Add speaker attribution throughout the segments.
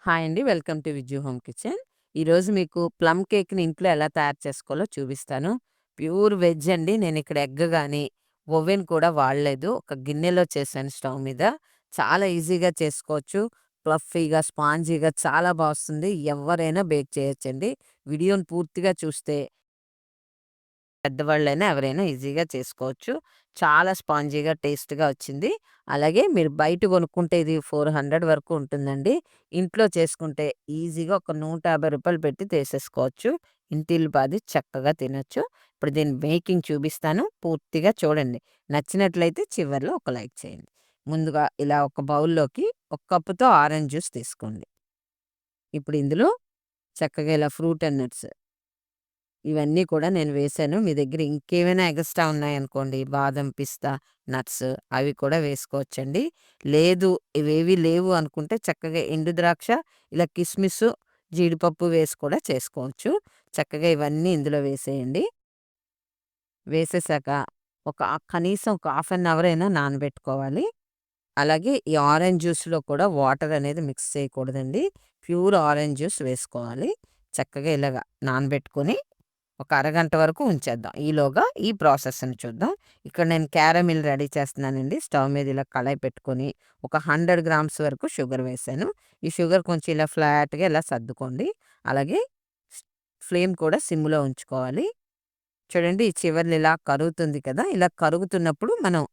Speaker 1: Hi అండి. Welcome to Vijju home kitchen. ఈరోజు మీకు ప్లమ్ కేక్‌ని ఇంట్లో ఎలా తయారు చేసుకోవాలో చూపిస్తాను. ప్యూర్ వెజ్ అండి. నేనిక్కడ ఎగ్ గాని, ఓవెన్ కూడా వాడలేదు. ఒక గిన్నెలో చేశాను స్టవ్ మీద. చాలా ఈజీగా చేసుకోవచ్చు. ఫ్లఫీగా, స్పాంజీగా చాలా బా వస్తుంది. ఎవ్వరైనా బేక్ చేయొచ్చండి. వీడియోని పూర్తిగా చూస్తే పెద్దవాళ్ళైనా ఎవరైనా ఈజీగా చేసుకోవచ్చు. చాలా స్పాంజీగా, టేస్ట్‌గా వచ్చింది. అలాగే మీరు బయట కొనుక్కుంటే ఇది 400 వరకు ఉంటుందండి. ఇంట్లో చేసుకుంటే ఈజీగా ఒక రూ. 150 పెట్టి చేసేసుకోవచ్చు. ఇంటిల్లిపాది చక్కగా తినొచ్చు. ఇప్పుడు దీని మేకింగ్ చూపిస్తాను. పూర్తిగా చూడండి. నచ్చినట్లయితే చివర్లో ఒక లైక్ చేయండి. ముందుగా ఇలా ఒక బౌల్‌లోకి ఒక కప్పుతో ఆరెంజ్ జ్యూస్ తీసుకోండి. ఇప్పుడు ఇందులో చక్కగా ఇలా ఫ్రూట్ అండ్ నట్స్ ఇవన్నీ కూడా నేను వేశాను. మీ దగ్గర ఇంకేమైనా ఎగస్ట్రా ఉన్నాయనుకోండి, బాదం, పిస్తా, నట్స్ అవి కూడా వేసుకోవచ్చండి. లేదు ఇవేవి లేవు అనుకుంటే చక్కగా ఎండు ద్రాక్ష, ఇలా కిస్మిసు, జీడిపప్పు వేసి కూడా చేసుకోవచ్చు. చక్కగా ఇవన్నీ ఇందులో వేసేయండి. వేసేసాక కనీసం ఒక హాఫ్ అన్ అవర్ అయినా నానబెట్టుకోవాలి. అలాగే ఈ ఆరెంజ్ జ్యూస్‌లో కూడా వాటర్ అనేది మిక్స్ చేయకూడదండి. ప్యూర్ ఆరెంజ్ జ్యూస్ వేసుకోవాలి. చక్కగా ఇలాగ నానబెట్టుకొని ఒక అరగంట వరకు ఉంచేద్దాం. ఈలోగా ఈ ప్రాసెస్‌ని చూద్దాం. ఇక్కడ నేను క్యారమిల్ రెడీ చేస్తున్నానండి. స్టవ్ మీద ఇలా కళాయి పెట్టుకొని ఒక 100 గ్రామ్స్ వరకు షుగర్ వేశాను. ఈ షుగర్ కొంచెం ఇలా ఫ్లాట్‌గా ఇలా సర్దుకోండి. అలాగే స్ ఫ్లేమ్ కూడా సిమ్‌లో ఉంచుకోవాలి. చూడండి ఈ చివర్లో ఇలా కరుగుతుంది కదా! ఇలా కరుగుతున్నప్పుడు మనం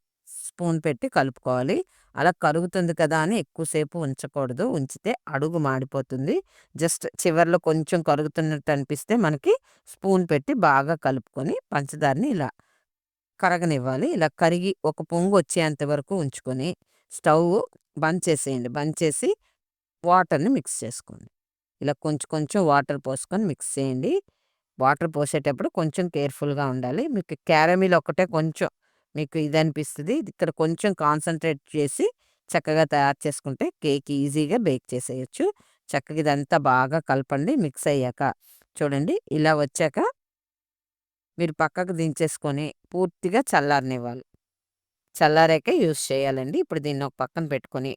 Speaker 1: స్పూన్ పెట్టి కలుపుకోవాలి. అలా కరుగుతుంది కదా అని ఎక్కువసేపు ఉంచకూడదు. ఉంచితే అడుగు మాడిపోతుంది. జస్ట్ చివర్లో కొంచెం కరుగుతున్నట్టు అనిపిస్తే మనకి స్పూన్ పెట్టి బాగా కలుపుకొని పంచదారని ఇలా కరగనివ్వాలి. ఇలా కరిగి ఒక పొంగొచ్చేంత వరకు ఉంచుకొని స్టవ్ బంద్ చేసేయండి. బంద్ చేసి వాటర్‌ని మిక్స్ చేసుకోండి. ఇలా కొంచెం కొంచెం వాటర్ పోసుకొని మిక్స్ చేయండి. వాటర్ పోసేటప్పుడు కొంచెం కేర్‌ఫుల్‌గా ఉండాలి. మీకు క్యారమిల్ ఒక్కటే కొంచెం మీకు ఇదనిపిస్తది. ఇక్కడ కొంచెం కాన్సంట్రేట్ చేసి చక్కగా తయారు చేసుకుంటే కేక్ ఈజీగా బేక్ చేసేయొచ్చు. చక్కగా ఇదంతా బాగా కలపండి మిక్స్ అయ్యాక. చూడండి ఇలా వచ్చాక మీరు పక్కకు దించేసుకొని పూర్తిగా చల్లారనివ్వాలి. చల్లారాక యూజ్ చేయాలండి. ఇప్పుడు దీన్ని ఒక పక్కన పెట్టుకొని,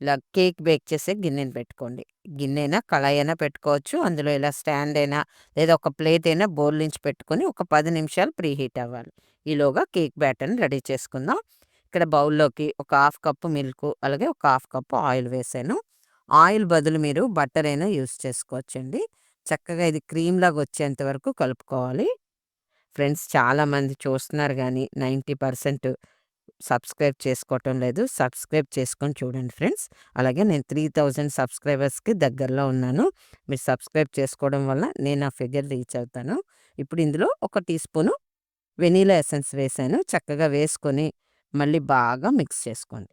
Speaker 1: ఇలా కేక్ బేక్ చేసే గిన్నెని పెట్టుకోండి. గిన్నెైనా, కళాయైనా పెట్టుకోవచ్చు. అందులో ఇలా స్టాండ్ అయినా, లేదా ఒక ప్లేట్ అయినా బోర్లించి పెట్టుకొని ఒక 10 నిమిషాలు ప్రీహీట్ అవ్వాలి. ఈలోగా కేక్ బ్యాటర్‌ని రెడీ చేసుకుందాం. ఇక్కడ బౌల్‌లోకి ఒక హాఫ్ కప్పు మిల్కు, అలాగే ఒక హాఫ్ కప్పు ఆయిల్ వేశాను. ఆయిల్ బదులు మీరు బటర్ అయినా యూజ్ చేసుకోవచ్చండి. చక్కగా ఇది క్రీమ్‌లాగా వచ్చేంత వరకు కలుపుకోవాలి. ఫ్రెండ్స్ చాలామంది చూస్తున్నారు గానీ 90% సబ్స్క్రైబ్ చేసుకోవటం లేదు. సబ్స్క్రైబ్ చేసుకొని చూడండి ఫ్రెండ్స్. అలాగే నేను 3000 సబ్స్క్రైబర్స్‌కి దగ్గరలో ఉన్నాను. మీరు సబ్స్క్రైబ్ చేసుకోవడం వల్ల నేను ఆ ఫిగర్ రీచ్ అవుతాను. ఇప్పుడు ఇందులో ఒక టీ స్పూను వెనిలా ఎసెన్స్ వేశాను. చక్కగా వేసుకొని మళ్ళీ బాగా మిక్స్ చేసుకోండి.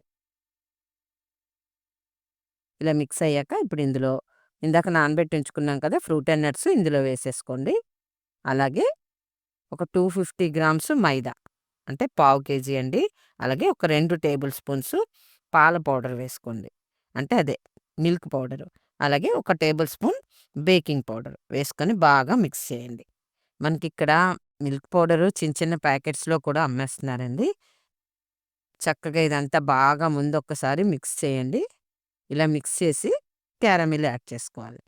Speaker 1: ఇలా మిక్స్ అయ్యాక ఇప్పుడు ఇందులో ఇందాక నానబెట్టి ఉంచుకున్నాం కదా! ఫ్రూట్ అండ్ నట్స్ ఇందులో వేసేసుకోండి. అలాగే ఒక 250 గ్రామ్స్ మైదా. అంటే పావు కేజీ అండి. అలాగే ఒక 2 టేబుల్ స్పూన్స్ పాల పౌడర్ వేసుకోండి. అంటే అదే మిల్క్ పౌడరు. అలాగే ఒక టేబుల్ స్పూన్ బేకింగ్ పౌడర్ వేసుకొని బాగా మిక్స్ చేయండి. మనకిక్కడ మిల్క్ పౌడరు చిన్న చిన్న ప్యాకెట్స్‌లో కూడా అమ్మేస్తున్నారండి. చక్కగా ఇదంతా బాగా ముందొక్కసారి మిక్స్ చేయండి. ఇలా మిక్స్ చేసి క్యారమిల్ యాడ్ చేసుకోవాలి.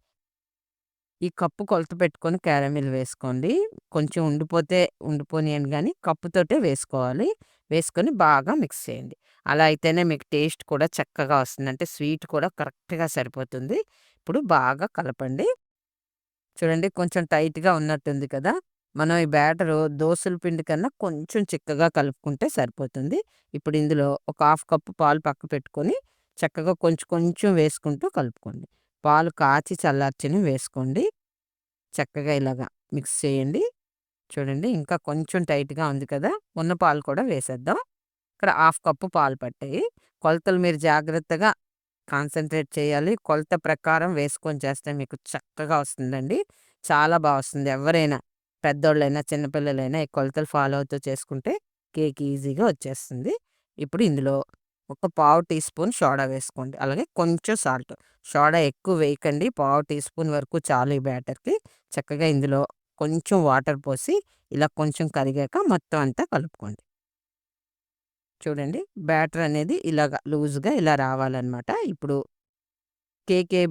Speaker 1: ఈ కప్పు కొలత పెట్టుకొని క్యారమిల్ వేసుకోండి. కొంచెం ఉండిపోతే ఉండిపోనియండి గానీ, కప్పుతోటే వేసుకోవాలి. వేసుకొని బాగా మిక్స్ చేయండి. అలా అయితేనే మీకు టేస్ట్ కూడా చక్కగా వస్తుంది. అంటే స్వీట్ కూడా కరెక్ట్‌గా సరిపోతుంది. ఇప్పుడు బాగా కలపండి. చూడండి కొంచెం టైట్‌గా ఉన్నట్టుంది కదా! మనం ఈ బ్యాటరు దోసల పిండి కన్నా కొంచెం చిక్కగా కలుపుకుంటే సరిపోతుంది. ఇప్పుడు ఇందులో ఒక హాఫ్ కప్పు పాలు పక్క పెట్టుకొని, చక్కగా కొంచెం కొంచెం వేసుకుంటూ కలుపుకోండి. పాలు కాచి చల్లార్చినవి వేసుకోండి. చక్కగా ఇలాగా మిక్స్ చేయండి. చూడండి ఇంకా కొంచెం టైట్‌గా ఉంది కదా! ఉన్న పాలు కూడా వేసేద్దాం. ఇక్కడ హాఫ్ కప్పు పాలు పట్టాయి. కొలతలు మీరు జాగ్రత్తగా కాన్సంట్రేట్ చేయాలి. కొలత ప్రకారం వేసుకొని చేస్తే మీకు చక్కగా వస్తుందండి. చాలా బా వస్తుంది. ఎవ్వరైనా పెద్దోళ్ళైనా, చిన్నపిల్లలైనా ఈ కొలతలు ఫాలో అవుతూ చేసుకుంటే కేక్ ఈజీగా వచ్చేస్తుంది. ఇప్పుడు ఇందులో ఒక పావు టీ స్పూన్ సోడా వేసుకోండి. అలాగే కొంచెం సాల్ట్. సోడా ఎక్కువ వేయకండి. పావు టీ స్పూన్ వరకు చాలు ఈ బ్యాటర్‌కి. చక్కగా ఇందులో కొంచెం వాటర్ పోసి ఇలా కొంచెం కరిగాక మొత్తం అంతా కలుపుకోండి. చూడండి బ్యాటర్ అనేది ఇలాగ లూజ్‌గా ఇలా రావాలనమాట. ఇప్పుడు కేక్ ఏ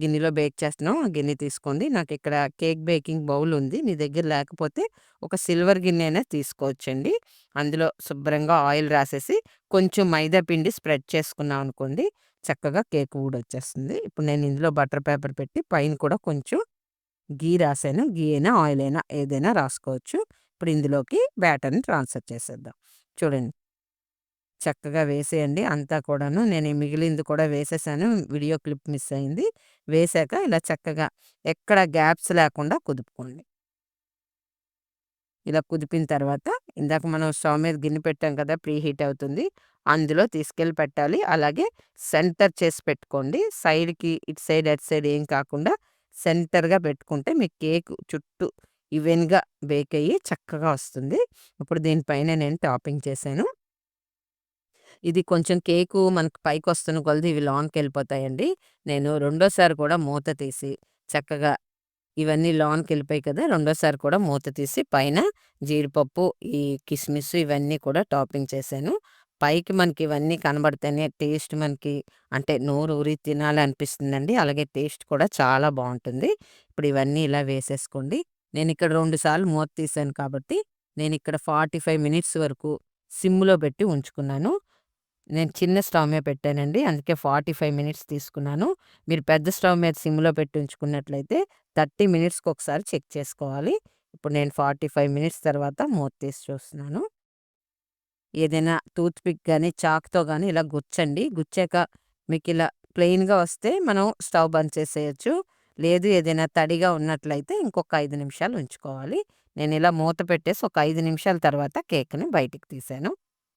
Speaker 1: గిన్నెలో బేక్ చేస్తున్నామో ఆ గిన్నె తీసుకోండి. నాకిక్కడ కేక్ బేకింగ్ బౌల్ ఉంది. మీ దగ్గర లేకపోతే ఒక సిల్వర్ గిన్నె అయినా తీసుకోవచ్చండి. అందులో శుభ్రంగా ఆయిల్ రాసేసి కొంచెం మైదా పిండి స్ప్రెడ్ చేసుకున్నాం అనుకోండి, చక్కగా కేక్ ఊడొచ్చేస్తుంది. ఇప్పుడు నేను ఇందులో బటర్ పేపర్ పెట్టి పైన కూడా కొంచెం గీ రాసాను. గీ అయినా, ఆయిల్ అయినా ఏదైనా రాసుకోవచ్చు. ఇప్పుడు ఇందులోకి బ్యాటర్‌ని ట్రాన్స్‌ఫర్ చేసేద్దాం. చూడండి. చక్కగా వేసేయండి అంతా కూడాను. నేను ఈ మిగిలింది కూడా వేసేసాను. వీడియో క్లిప్ మిస్ అయింది. వేశాక ఇలా చక్కగా ఎక్కడ గ్యాప్స్ లేకుండా కుదుపుకోండి. ఇలా కుదిపిన తర్వాత ఇందాక మనం స్టవ్ మీద గిన్నె పెట్టాం కదా! ప్రీ హీట్ అవుతుంది. అందులో తీసుకెళ్ళి పెట్టాలి. అలాగే సెంటర్ చేసి పెట్టుకోండి. సైడ్‌కి ఇటు సైడ్, అటు సైడ్ ఏం కాకుండా సెంటర్‌గా పెట్టుకుంటే మీ కేకు చుట్టూ ఈవెన్‌గా బేక్ అయ్యి చక్కగా వస్తుంది. ఇప్పుడు దీనిపైన నేను టాపింగ్ చేశాను. ఇది కొంచెం కేకు మనకు పైకొస్తున్న కొలది ఇవి లోనకెళ్ళిపోతాయండి. నేను రెండోసారి కూడా మూత తీసి చక్కగా ఇవన్నీ లోనకెళ్ళిపోయాయి కదా! రెండోసారి కూడా మూత తీసి పైన జీడిపప్పు, ఈ కిస్మిస్ ఇవన్నీ కూడా టాపింగ్ చేశాను. పైకి మనకి ఇవన్నీ కనబడితేనే టేస్ట్ మనకి అంటే నోరూరి తినాలనిపిస్తుందండి. అలాగే టేస్ట్ కూడా చాలా బావుంటుంది. ఇప్పుడు ఇవన్నీ ఇలా వేసేసుకోండి. నేనిక్కడ 2 సార్లు మూత తీశాను కాబట్టి నేనిక్కడ 45 మినిట్స్ వరకు సిమ్‌లో పెట్టి ఉంచుకున్నాను. నేను చిన్న స్టవ్ మీద పెట్టానండి. అందుకే 45 మినిట్స్ తీసుకున్నాను. మీరు పెద్ద స్టవ్ మీద సిమ్‌లో పెట్టి ఉంచుకున్నట్లయితే 30 మినిట్స్‌కి ఒకసారి చెక్ చేసుకోవాలి. ఇప్పుడు నేను 45 మినిట్స్ తర్వాత మూత తీసి చూస్తున్నాను. ఏదైనా టూత్ పిక్ గాని, చాక్‌తో గాని ఇలా గుచ్చండి. గుచ్చాక మీకిలా ప్లెయిన్‌గా వస్తే మనం స్టవ్ బంద్ చేసేయొచ్చు. లేదు ఏదైనా తడిగా ఉన్నట్లయితే ఇంకొక 5 నిమిషాలు ఉంచుకోవాలి. నేనిలా మూత పెట్టేసి ఒక 5 నిమిషాల తర్వాత కేక్‌ని బయటికి తీశాను.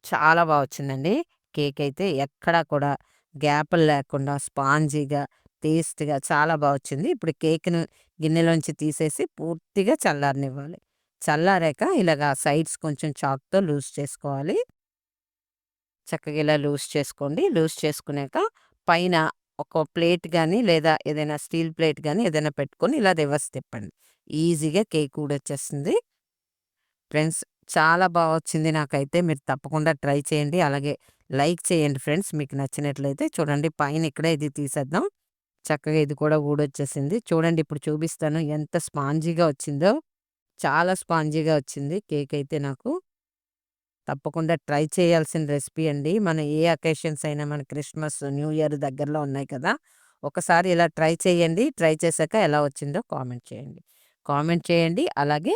Speaker 1: చాలా బా వచ్చిందండి. కేకయితే ఎక్కడా కూడా గ్యాపులు లేకుండా స్పాంజీగా, టేస్ట్‌గా చాలా బా వచ్చింది. ఇప్పుడు కేక్‌ను గిన్నెలోంచి తీసేసి పూర్తిగా చల్లారనివ్వాలి. చల్లారాక ఇలాగా సైడ్స్ కొంచెం చాక్‌తో లూజ్ చేసుకోవాలి. చక్కగా ఇలా లూజ్ చేసుకోండి. లూజ్ చేసుకున్నాక పైన ఒక ప్లేట్ గాని, లేదా ఏదైనా స్టీల్ ప్లేట్ గాని ఏదైనా పెట్టుకొని ఇలా రివర్స్ తిప్పండి. ఈజీగా కేక్ ఊడొచ్చేస్తుంది. ఫ్రెండ్స్ చాలా బా వచ్చింది నాకైతే. మీరు తప్పకుండా ట్రై చేయండి. అలాగే లైక్ చేయండి ఫ్రెండ్స్ మీకు నచ్చినట్లయితే. చూడండి పైన ఇక్కడే ఇది తీసేద్దాం. చక్కగా ఇది కూడా ఊడొచ్చేసింది. చూడండి ఇప్పుడు చూపిస్తాను ఎంత స్పాంజీగా వచ్చిందో. చాలా స్పాంజీగా వచ్చింది కేక్ అయితే నాకు. తప్పకుండా ట్రై చేయాల్సిన రెసిపీ అండి. మన ఏ అకేషన్స్ అయినా మన క్రిస్మస్, న్యూ ఇయర్ దగ్గరలో ఉన్నాయి కదా! ఒకసారి ఇలా ట్రై చేయండి. ట్రై చేశాక ఎలా వచ్చిందో కామెంట్ చేయండి. కామెంట్ చేయండి. అలాగే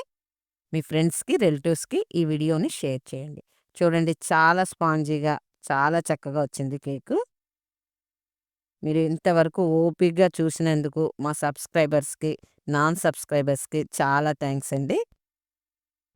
Speaker 1: మీ ఫ్రెండ్స్‌కి, రిలేటివ్స్‌కి ఈ వీడియోని షేర్ చేయండి. చూడండి చాలా స్పాంజీగా, చాలా చక్కగా వచ్చింది కేకు. మీరు ఇంతవరకు ఓపికగా చూసినందుకు మా సబ్స్క్రైబర్స్‌కి, నాన్ సబ్స్క్రైబర్స్‌కి చాలా థాంక్స్ అండి.